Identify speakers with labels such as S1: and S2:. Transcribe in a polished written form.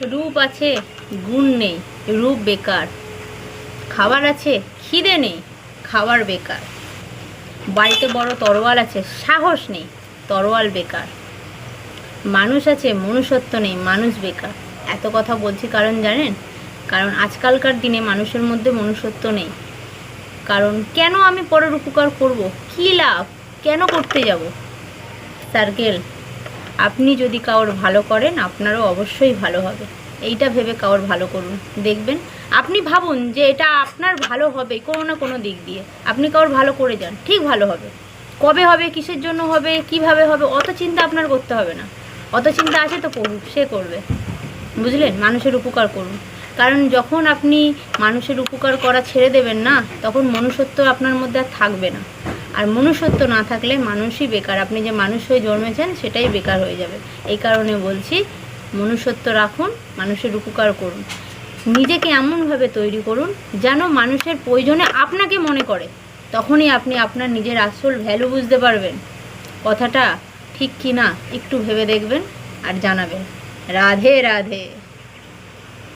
S1: রূপ আছে, গুণ নেই, রূপ বেকার। খাবার আছে, খিদে নেই, খাবার বেকার। বাড়িতে বড় তরোয়াল আছে, সাহস নেই, তরোয়াল বেকার। মানুষ আছে, মনুষ্যত্ব নেই, মানুষ বেকার। এত কথা বলছি কারণ জানেন, কারণ আজকালকার দিনে মানুষের মধ্যে মনুষ্যত্ব নেই। কারণ কেন আমি পরের উপকার করব, কী লাভ, কেন করতে যাব। সার্কেল, আপনি যদি কারোর ভালো করেন আপনারও অবশ্যই ভালো হবে। এইটা ভেবে কারোর ভালো করুন, দেখবেন। আপনি ভাবুন যে এটা আপনার ভালো হবে কোনো না কোনো দিক দিয়ে। আপনি কারোর ভালো করে যান, ঠিক ভালো হবে। কবে হবে, কিসের জন্য হবে, কিভাবে হবে, অত চিন্তা আপনার করতে হবে না। অত চিন্তা আছে তো করুক, সে করবে। বুঝলেন, মানুষের উপকার করুন। কারণ যখন আপনি মানুষের উপকার করা ছেড়ে দেবেন না, তখন মনুষ্যত্ব আপনার মধ্যে আর থাকবে না। আর মনুষ্যত্ব না থাকলে মানুষই বেকার। আপনি যে মানুষ হয়ে জন্মেছেন সেটাই বেকার হয়ে যাবে। এই কারণে বলছি, মনুষ্যত্ব রাখুন, মানুষের উপকার করুন। নিজেকে এমনভাবে তৈরি করুন যেন মানুষের প্রয়োজনে আপনাকে মনে করে। তখনই আপনি আপনার নিজের আসল ভ্যালু বুঝতে পারবেন। কথাটা ঠিক কি না একটু ভেবে দেখবেন আর জানাবেন। রাধে রাধে।